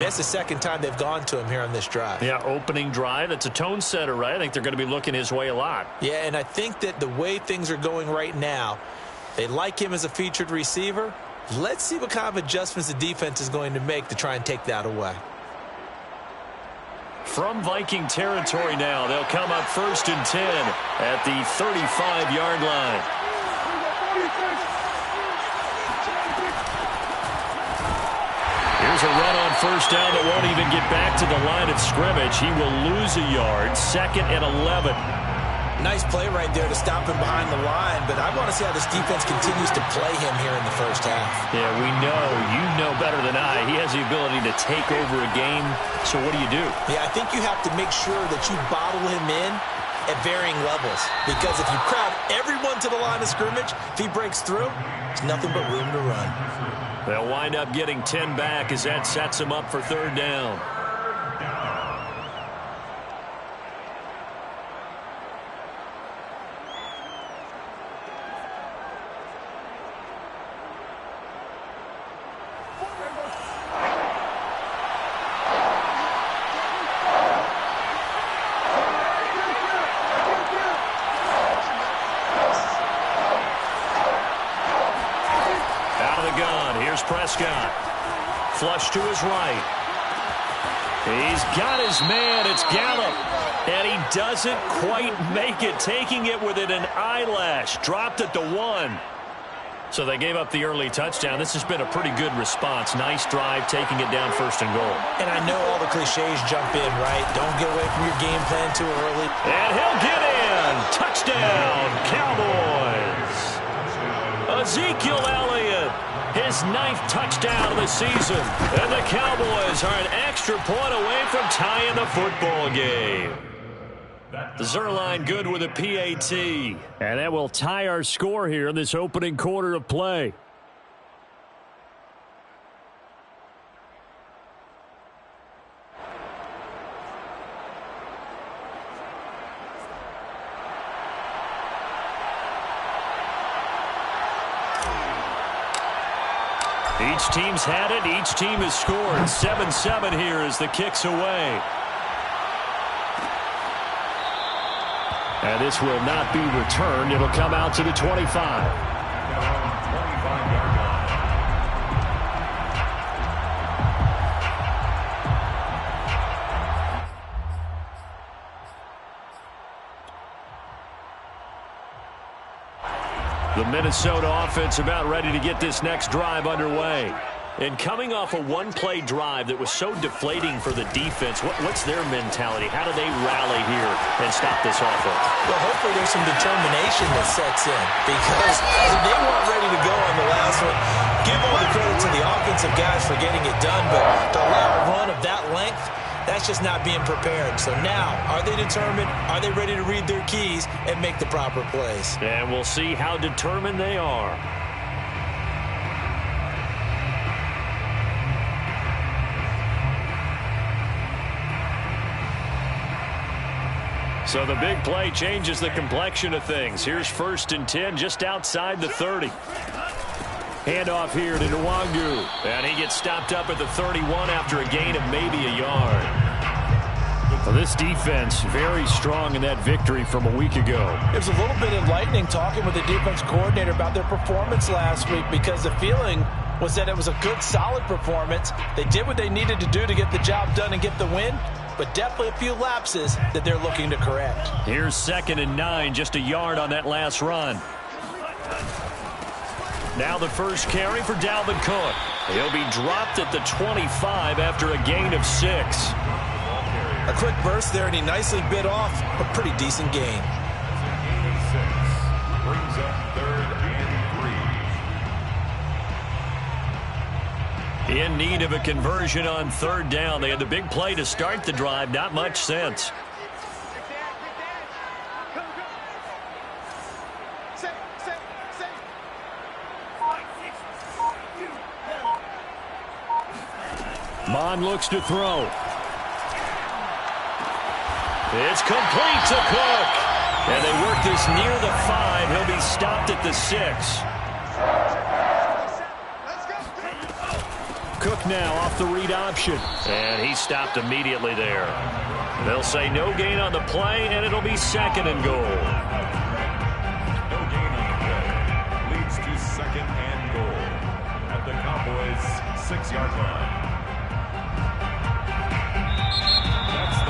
it's the second time they've gone to him here on this drive. Yeah, opening drive. It's a tone setter, right? I think they're going to be looking his way a lot. Yeah, and I think that the way things are going right now, they like him as a featured receiver. Let's see what kind of adjustments the defense is going to make to try and take that away. From Viking territory now, they'll come up 1st and 10 at the 35-yard line. Here's a run on 1st down that won't even get back to the line of scrimmage. He will lose a yard. 2nd and 11. Nice play right there to stop him behind the line, but I want to see how this defense continues to play him here in the first half. Yeah, we know. You know better than I. He has the ability to take over a game, so what do you do? Yeah, I think you have to make sure that you bottle him in at varying levels, because if you crowd everyone to the line of scrimmage, if he breaks through, there's nothing but room to run. They'll wind up getting 10 back as that sets him up for 3rd down. Prescott. Flush to his right. He's got his man. It's Gallup. And he doesn't quite make it. Taking it within an eyelash. Dropped at the 1. So they gave up the early touchdown. This has been a pretty good response. Nice drive, taking it down 1st and goal. And I know all the cliches jump in, right? Don't get away from your game plan too early. And he'll get in. Touchdown, Cowboys. Ezekiel Elliott. His 9th touchdown of the season. And the Cowboys are an extra point away from tying the football game. Zuerlein good with a PAT. And that will tie our score here in this opening quarter of play. Each team's had it. Each team has scored. 7-7 here as the kick's away. And this will not be returned. It'll come out to the 25. The Minnesota offense about ready to get this next drive underway. And coming off a one-play drive that was so deflating for the defense, what's their mentality? How do they rally here and stop this offense? Well, hopefully there's some determination that sets in, because they weren't ready to go on the last one. Give all the credit to the offensive guys for getting it done, but to allow a run of that length, that's just not being prepared. So now, are they determined? Are they ready to read their keys and make the proper plays? And we'll see how determined they are. So the big play changes the complexion of things. Here's 1st and 10 just outside the 30. Handoff here to Nwangu. And he gets stopped up at the 31 after a gain of maybe a yard. Well, this defense very strong in that victory from a week ago. It was a little bit enlightening talking with the defense coordinator about their performance last week, because the feeling was that it was a good, solid performance. They did what they needed to do to get the job done and get the win, but definitely a few lapses that they're looking to correct. Here's 2nd and 9, just a yard on that last run. Now the first carry for Dalvin Cook. He'll be dropped at the 25 after a gain of 6. A quick burst there, and he nicely bit off a pretty decent gain. Brings up 3rd and 3. In need of a conversion on 3rd down. They had the big play to start the drive. Not much sense. Mond looks to throw. It's complete to Cook. And they work this near the 5. He'll be stopped at the 6. Cook now off the read option. And he stopped immediately there. They'll say no gain on the play, and it'll be 2nd and goal. No gain on the play. Leads to 2nd and goal at the Cowboys' 6-yard line.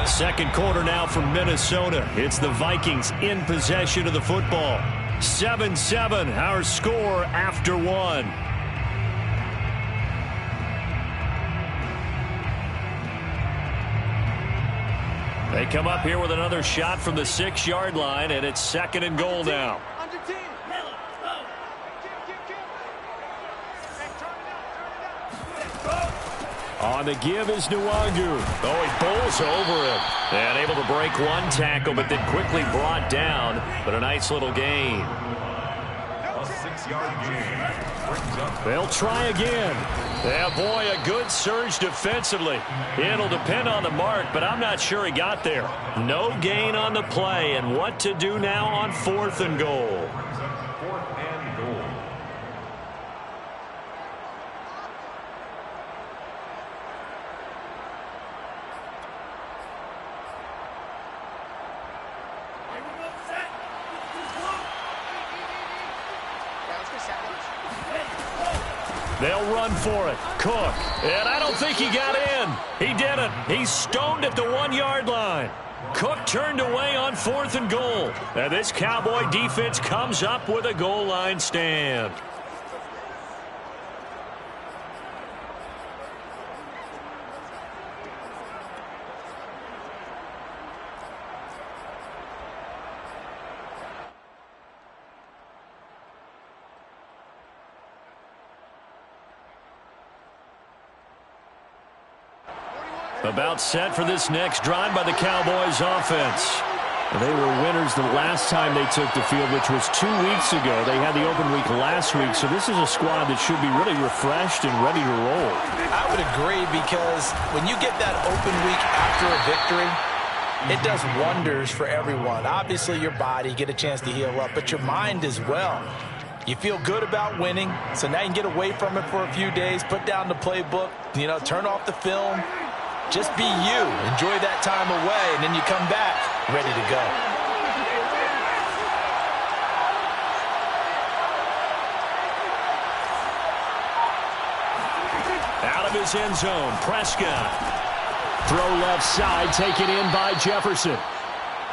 Second quarter now from Minnesota. It's the Vikings in possession of the football. 7-7, our score after 1. They come up here with another shot from the 6-yard line, and it's 2nd and goal now. On the give is Nwangu. Oh, he bowls over him. And able to break one tackle, but then quickly brought down. But a nice little gain. A 6-yard gain brings up. They'll try again. Yeah, boy, a good surge defensively. It'll depend on the mark, but I'm not sure he got there. No gain on the play, and what to do now on 4th and goal. 4th and goal. They'll run for it. Cook. And I don't think he got in. He didn't. He's stoned at the 1-yard line. Cook turned away on 4th and goal. And this Cowboy defense comes up with a goal line stand. About set for this next drive by the Cowboys offense. They were winners the last time they took the field, which was 2 weeks ago. They had the open week last week, so this is a squad that should be really refreshed and ready to roll. I would agree, because when you get that open week after a victory, it does wonders for everyone. Obviously, your body, get a chance to heal up, but your mind as well. You feel good about winning, so now you can get away from it for a few days, put down the playbook, turn off the film. Just be you. Enjoy that time away, and then you come back ready to go. Out of his end zone, Prescott. Throw left side, taken in by Jefferson.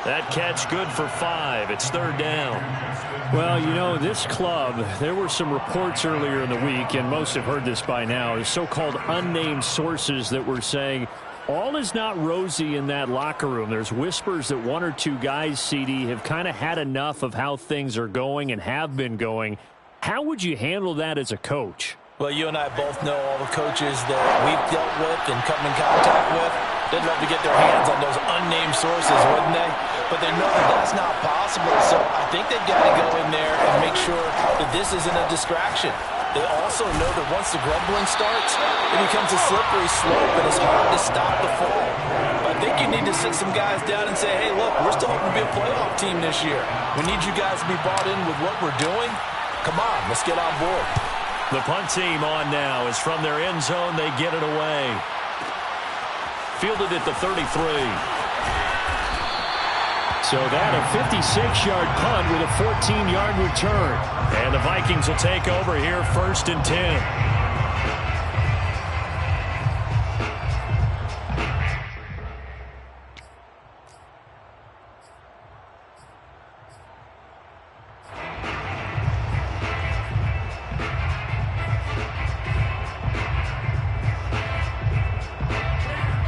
That catch good for 5. It's 3rd down. Well, this club, there were some reports earlier in the week, and most have heard this by now, the so-called unnamed sources that were saying all is not rosy in that locker room. There's whispers that 1 or 2 guys, CD, have kind of had enough of how things are going and have been going. How would you handle that as a coach? Well, you and I both know all the coaches that we've dealt with and come in contact with. They'd love to get their hands on those unnamed sources, wouldn't they? But they know that that's not possible, so I think they've got to go in there and make sure that this isn't a distraction. They also know that once the grumbling starts, it becomes a slippery slope, and it's hard to stop the fall. But I think you need to sit some guys down and say, hey, look, we're still hoping to be a playoff team this year. We need you guys to be bought in with what we're doing. Come on, let's get on board. The punt team on now is from their end zone. They get it away. Fielded at the 33. So that a 56-yard punt with a 14-yard return. And the Vikings will take over here 1st and 10.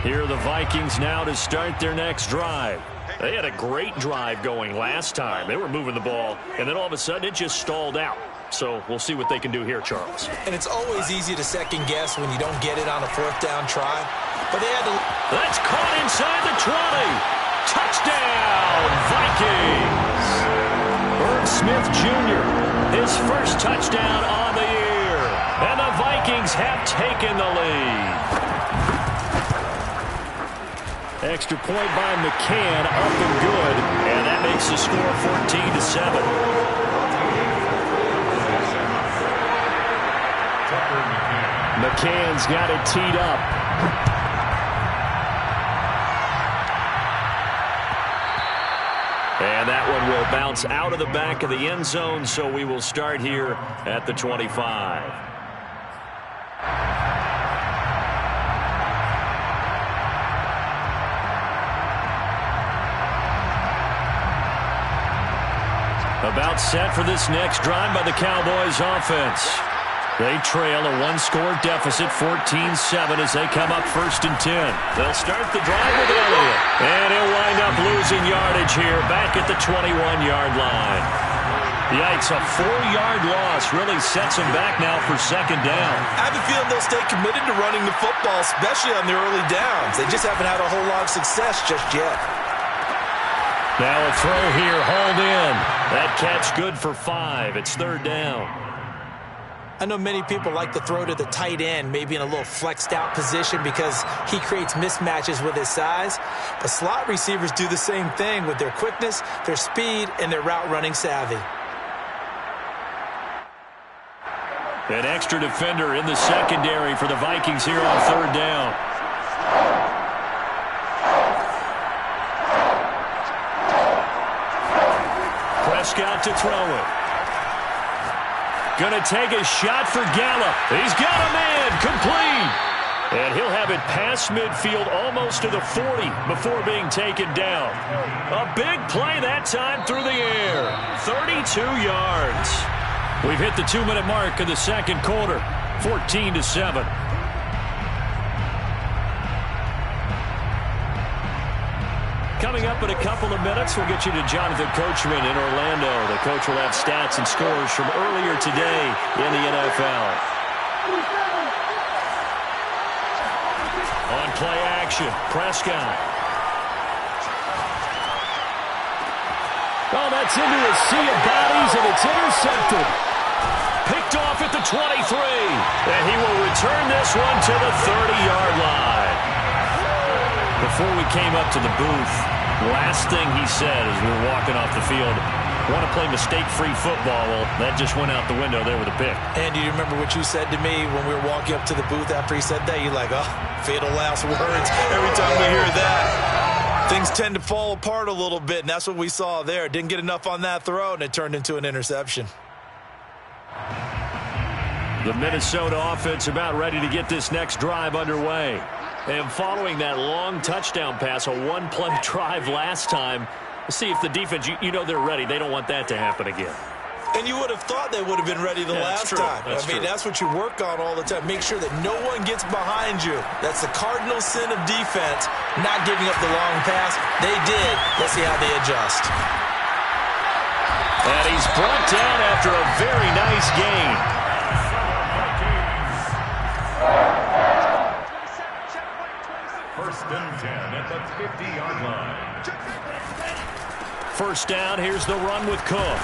Here are the Vikings now to start their next drive. They had a great drive going last time. They were moving the ball, and then all of a sudden it just stalled out. So we'll see what they can do here, Charles. And it's always easy to second guess when you don't get it on a 4th down try. But they had to... That's caught inside the 20. Touchdown, Vikings. Irv Smith Jr., his first touchdown on the year. And the Vikings have taken the lead. Extra point by McCann, up and good, and that makes the score 14-7. Tucker McCann. McCann's got it teed up. And that one will bounce out of the back of the end zone, so we will start here at the 25. About set for this next drive by the Cowboys offense. They trail a one-score deficit, 14-7, as they come up 1st and 10. They'll start the drive with Elliott. And he'll wind up losing yardage here back at the 21-yard line. Yikes, a 4-yard loss really sets them back now for 2nd down. I have a feeling they'll stay committed to running the football, especially on the early downs. They just haven't had a whole lot of success just yet. Now a throw here, hauled in. That catch good for 5. It's 3rd down. I know many people like to throw to the tight end, maybe in a little flexed out position because he creates mismatches with his size. But slot receivers do the same thing with their quickness, their speed, and their route running savvy. An extra defender in the secondary for the Vikings here on 3rd down. Prescott to throw it. Gonna take a shot for Gallup. He's got a man, complete. And he'll have it past midfield almost to the 40 before being taken down. A big play that time through the air. 32 yards. We've hit the 2-minute mark of the 2nd quarter. 14-7. Coming up in a couple of minutes, we'll get you to Jonathan Coachman in Orlando. The coach will have stats and scores from earlier today in the NFL. On play action, Prescott. Oh, that's into a sea of bodies, and it's intercepted. Picked off at the 23. And he will return this one to the 30-yard line. Before we came up to the booth, last thing he said as we were walking off the field, want to play mistake-free football. Well, that just went out the window there with a pick. And do you remember what you said to me when we were walking up to the booth after he said that? You're like, oh, fatal last words. Every time we hear that, things tend to fall apart a little bit, and that's what we saw there. Didn't get enough on that throw, and it turned into an interception. The Minnesota offense about ready to get this next drive underway. And following that long touchdown pass, a one-play drive last time, see if the defense, you know they're ready. They don't want that to happen again. And you would have thought they would have been ready the last time. I mean, that's what you work on all the time. Make sure that no one gets behind you. That's the cardinal sin of defense, not giving up the long pass. They did. Let's see how they adjust. And he's brought down after a very nice gain. First and 10 at the 50-yard line. First down, here's the run with Cook.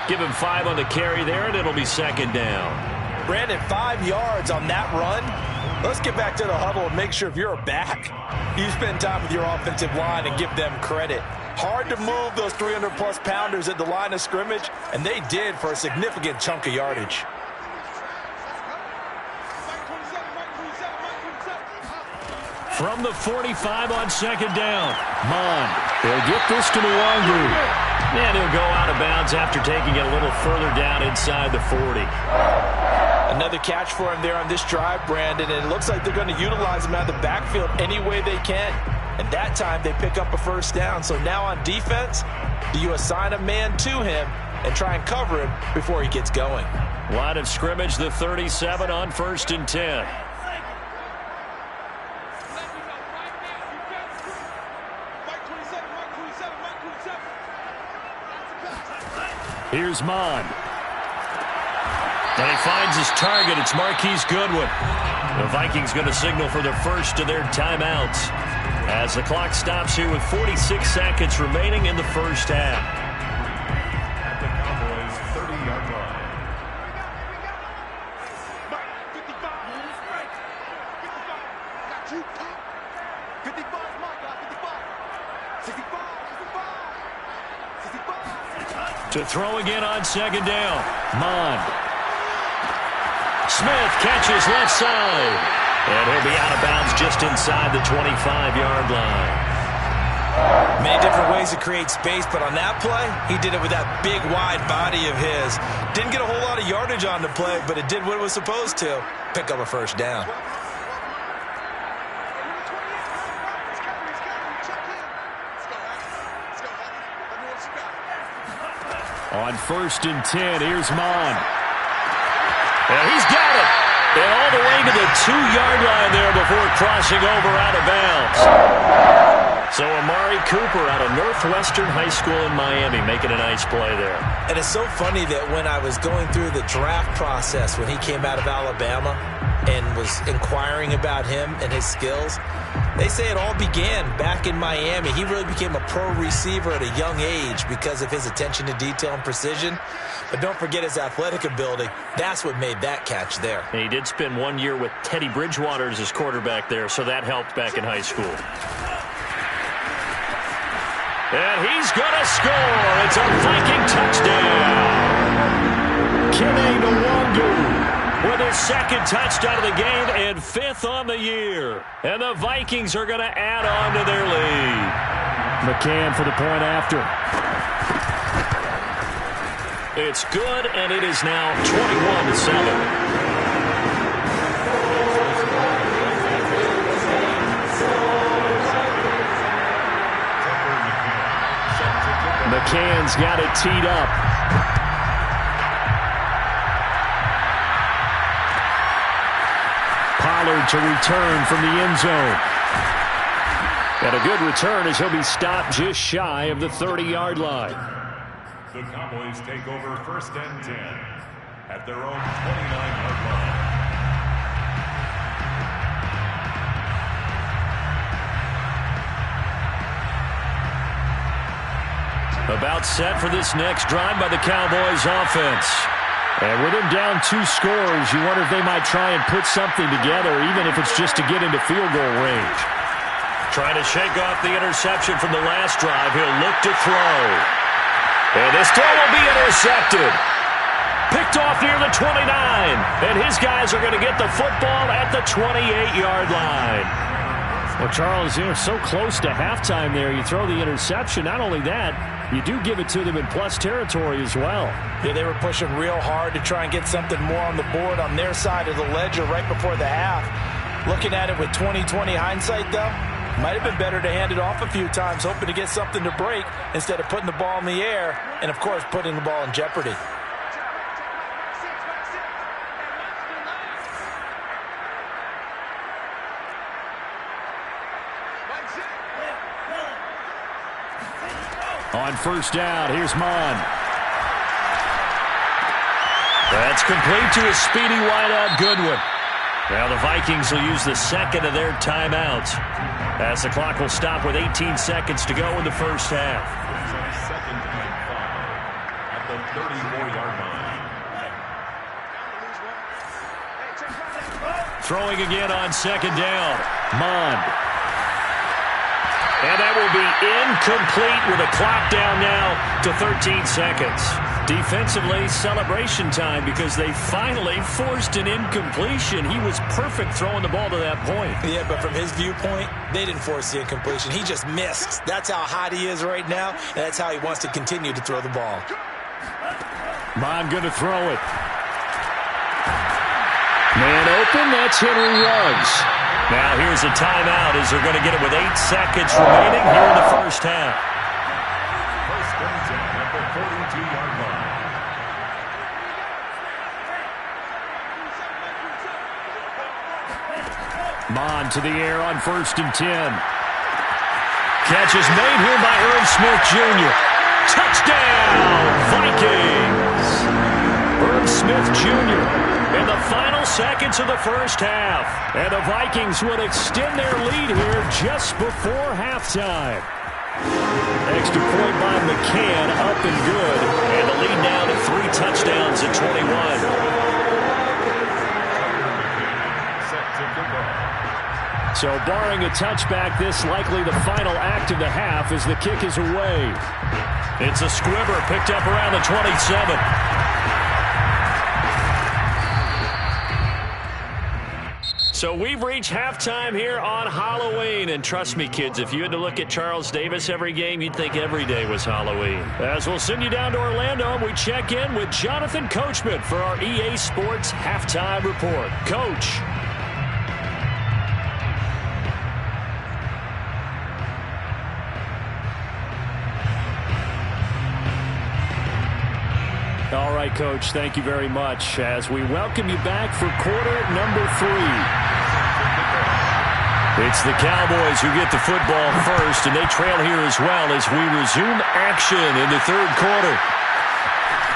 Give him 5 on the carry there, and it'll be 2nd down. Brandon, 5 yards on that run. Let's get back to the huddle and make sure if you're a back, you spend time with your offensive line and give them credit. Hard to move those 300-plus pounders at the line of scrimmage, and they did for a significant chunk of yardage. From the 45 on 2nd down, Mond. He'll get this to Nwangwu. And he'll go out of bounds after taking it a little further down inside the 40. Another catch for him there on this drive, Brandon, and it looks like they're going to utilize him out of the backfield any way they can. And that time they pick up a first down. So now on defense, do you assign a man to him and try and cover him before he gets going? Line of scrimmage, the 37 on 1st and 10. Here's Mond. And he finds his target. It's Marquise Goodwin. The Vikings going to signal for the first of their timeouts as the clock stops here with 46 seconds remaining in the first half. At the Cowboys' 30-yard line. To throw again on 2nd down. Mond. Smith catches left side. And he'll be out of bounds just inside the 25-yard line. Many different ways to create space, but on that play, he did it with that big, wide body of his. Didn't get a whole lot of yardage on the play, but it did what it was supposed to. Pick up a first down. On 1st and 10, here's Mond. And he's got it. And all the way to the 2-yard line there before crossing over out of bounds. So Amari Cooper out of Northwestern High School in Miami making a nice play there. And it's so funny that when I was going through the draft process when he came out of Alabama and was inquiring about him and his skills, they say it all began back in Miami. He really became a pro receiver at a young age because of his attention to detail and precision. But don't forget his athletic ability. That's what made that catch there. And he did spend 1 year with Teddy Bridgewater as his quarterback there, so that helped back in high school. And he's going to score. It's a Viking touchdown. Kene Nwangu with his 2nd touchdown of the game and 5th on the year. And the Vikings are going to add on to their lead. McCann for the point after. It's good, and it is now 21-7. McCann's got it teed up. Pollard to return from the end zone. And a good return as he'll be stopped just shy of the 30-yard line. The Cowboys take over 1st and 10 at their own 29-yard line. About set for this next drive by the Cowboys offense. And with him down 2 scores, you wonder if they might try and put something together, even if it's just to get into field goal range. Trying to shake off the interception from the last drive. He'll look to throw. And this throw will be intercepted. Picked off near the 29. And his guys are going to get the football at the 28-yard line. Well, Charles, you're so close to halftime there. You throw the interception. Not only that, you do give it to them in plus territory as well. Yeah, they were pushing real hard to try and get something more on the board on their side of the ledger right before the half. Looking at it with 20/20 hindsight, though, might have been better to hand it off a few times, hoping to get something to break instead of putting the ball in the air and, of course, putting the ball in jeopardy. On 1st down, here's Mond. That's complete to a speedy wideout Goodwin. Now the Vikings will use the 2nd of their timeouts as the clock will stop with 18 seconds to go in the first half. 2nd and 5 at the 34-yard line. Throwing again on 2nd down. Mond. And that will be incomplete with a clock down now to 13 seconds. Defensively, celebration time because they finally forced an incompletion. He was perfect throwing the ball to that point. Yeah, but from his viewpoint, they didn't force the incompletion. He just missed. That's how hot he is right now, and that's how he wants to continue to throw the ball. Mond going to throw it. Man open, that's Henry Ruggs. Now here's a timeout as they're going to get it with 8 seconds remaining here in the first half. 1st and 10 at the 42-yard line. Mond to the air on 1st and 10. Catch is made here by Irv Smith Jr. Touchdown, Vikings! Irv Smith Jr. in the final seconds of the first half. And the Vikings would extend their lead here just before halftime. Extra point by McCann, up and good. And the lead now to 3 touchdowns at 21. So barring a touchback, this likely the final act of the half as the kick is away. It's a squibber picked up around the 27. So we've reached halftime here on Halloween. And trust me, kids, if you had to look at Charles Davis every game, you'd think every day was Halloween. As we'll send you down to Orlando, we check in with Jonathan Coachman for our EA Sports Halftime Report. Coach. All right, Coach, thank you very much as we welcome you back for quarter number 3. It's the Cowboys who get the football first, and they trail here as well as we resume action in the third quarter.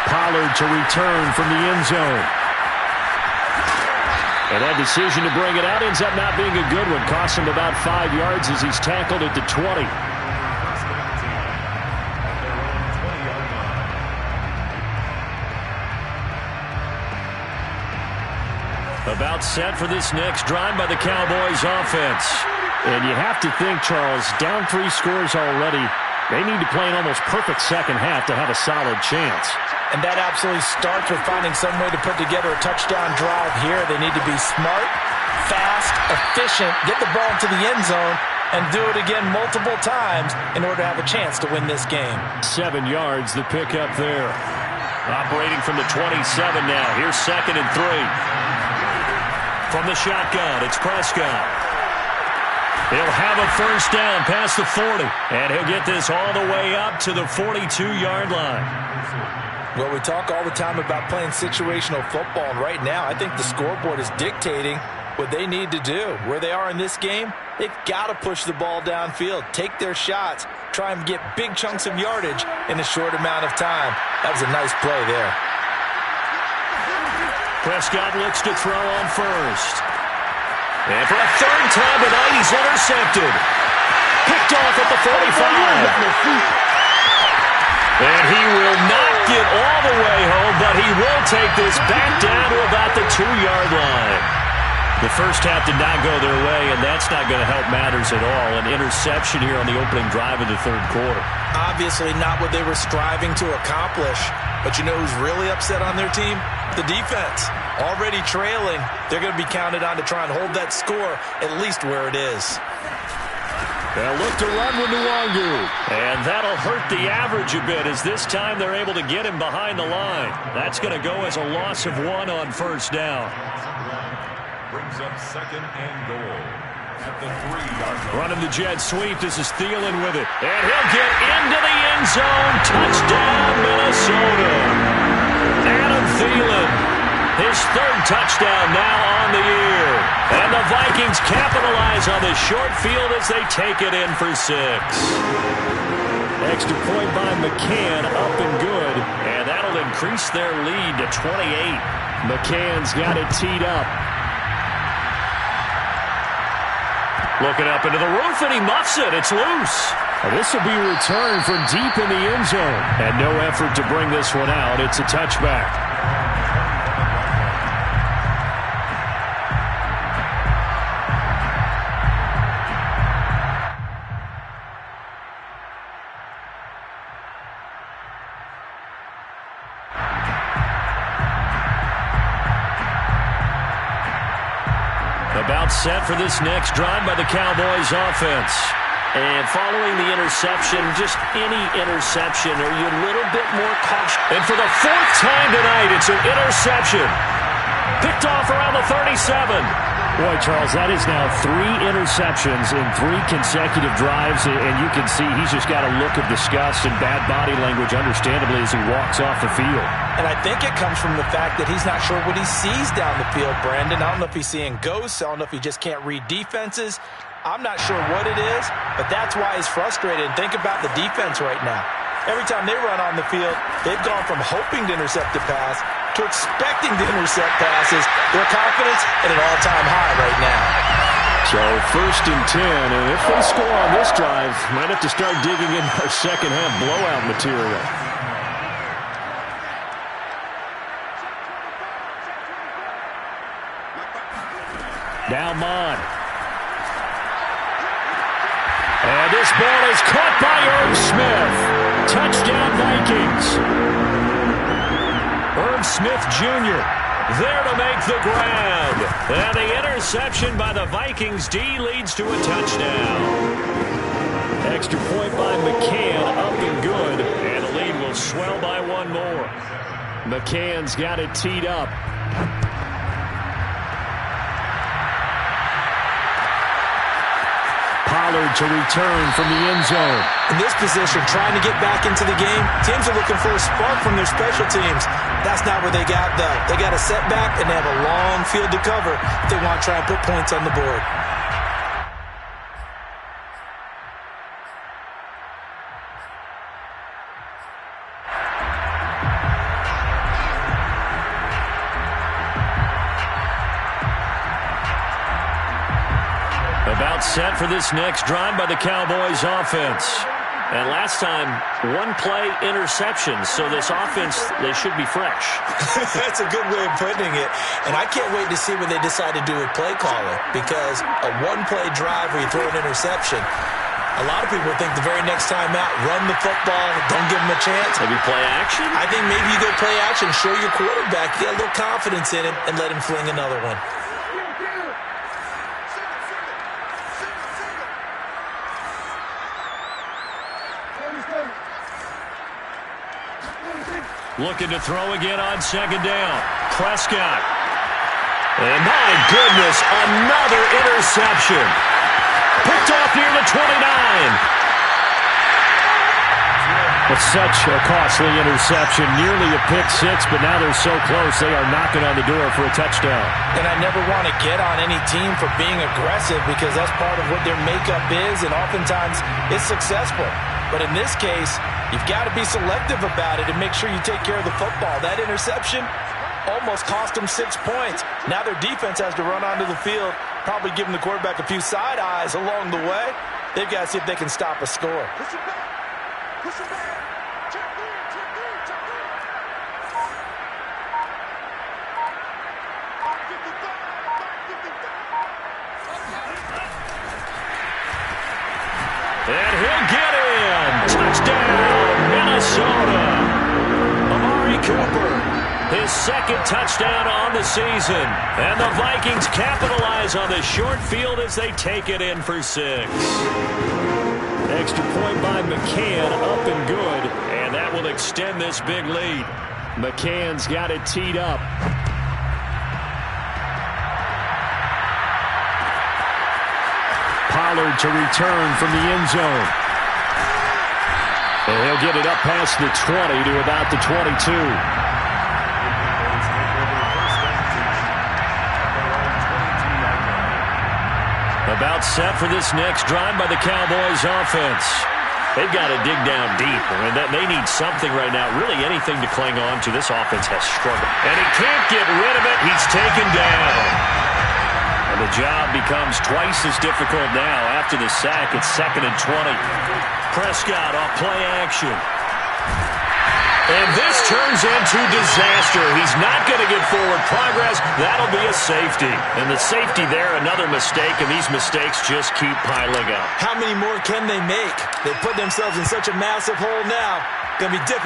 Pollard to return from the end zone. And that decision to bring it out ends up not being a good one. Costs him about 5 yards as he's tackled at the 20. About set for this next drive by the Cowboys offense. And you have to think, Charles, down 3 scores already. They need to play an almost perfect second half to have a solid chance. And that absolutely starts with finding some way to put together a touchdown drive here. They need to be smart, fast, efficient, get the ball into the end zone, and do it again multiple times in order to have a chance to win this game. 7 yards, the pickup there. Operating from the 27 now. Here's 2nd and 3. From the shotgun, it's Prescott. He'll have a first down past the 40. And he'll get this all the way up to the 42-yard line. Well, we talk all the time about playing situational football. And right now, I think the scoreboard is dictating what they need to do. Where they are in this game, they've got to push the ball downfield, take their shots, try and get big chunks of yardage in a short amount of time. That was a nice play there. Prescott looks to throw on first. And for a third time tonight, he's intercepted. Picked off at the 45. And he will not get all the way home, but he will take this back down to about the 2-yard line. The first half did not go their way, and that's not going to help matters at all. An interception here on the opening drive of the third quarter. Obviously not what they were striving to accomplish. But you know who's really upset on their team? The defense. Already trailing. They're going to be counted on to try and hold that score at least where it is. They'll look to run with Nwangu. And that'll hurt the average a bit as this time they're able to get him behind the line. That's going to go as a loss of 1 on first down. Brings up 2nd and goal at the 3-yard line. Running the jet sweep. This is Thielen with it. And he'll get into the end zone. Touchdown, Minnesota. Adam Thielen, his 3rd touchdown now on the year. And the Vikings capitalize on the short field as they take it in for 6. Extra point by McCann, up and good. And that'll increase their lead to 28. McCann's got it teed up. Looking up into the roof, and he muffs it. It's loose. This will be returned from deep in the end zone. And no effort to bring this one out. It's a touchback. About set for this next drive by the Cowboys offense. And following the interception, just any interception, are you a little bit more cautious? And for the 4th time tonight, it's an interception. Picked off around the 37. Boy, Charles, that is now 3 interceptions in 3 consecutive drives, and you can see he's just got a look of disgust and bad body language, understandably, as he walks off the field. And I think it comes from the fact that he's not sure what he sees down the field, Brandon. I don't know if he's seeing ghosts. I don't know if he just can't read defenses. I'm not sure what it is, but that's why he's frustrated. And think about the defense right now. Every time they run on the field, they've gone from hoping to intercept a pass to expecting to intercept passes. Their confidence at an all-time high right now. So 1st and 10, and if they score on this drive, might have to start digging in our second half blowout material. Now Mond. And this ball is caught by Irv Smith. Touchdown Vikings. Irv Smith Jr. There to make the grab. And the interception by the Vikings D leads to a touchdown. Extra point by McCann, up and good. And the lead will swell by one more. McCann's got it teed up. Pollard to return from the end zone. In this position, trying to get back into the game, teams are looking for a spark from their special teams. That's not where they got, though. They got a setback, and they have a long field to cover if they want to try and put points on the board. About set for this next drive by the Cowboys offense. And last time, one-play interception. So this offense, they should be fresh. That's a good way of putting it. And I can't wait to see what they decide to do with play calling. Because a one-play drive where you throw an interception, a lot of people think the very next time out, run the football, don't give them a chance. Maybe play action? I think maybe you go play action, show your quarterback, get a little confidence in him, and let him fling another one. Looking to throw again on second down. Prescott. And my goodness, another interception. Picked off near the 29. It's such a costly interception. Nearly a pick six, but now they're so close they are knocking on the door for a touchdown. And I never want to get on any team for being aggressive because that's part of what their makeup is, and oftentimes it's successful. But in this case, you've got to be selective about it and make sure you take care of the football. That interception almost cost them 6 points. Now their defense has to run onto the field, probably giving the quarterback a few side eyes along the way. They've got to see if they can stop a score. Push it back. Push it back. Check in. And he'll get in. Touchdown, Minnesota. Amari Cooper, his second touchdown on the season. And the Vikings capitalize on the short field as they take it in for 6. Extra point by McCann, up and good. And that will extend this big lead. McCann's got it teed up. Pollard to return from the end zone. And he'll get it up past the 20 to about the 22. About set for this next drive by the Cowboys offense. They've got to dig down deep, and they need something right now, really anything to cling on to. This offense has struggled. And he can't get rid of it. He's taken down. And the job becomes twice as difficult now after the sack. It's 2nd and 20. Prescott off play action. And this turns into disaster. He's not going to get forward progress. That'll be a safety. And the safety there, another mistake, and these mistakes just keep piling up. How many more can they make? They put themselves in such a massive hole now. Going to be difficult.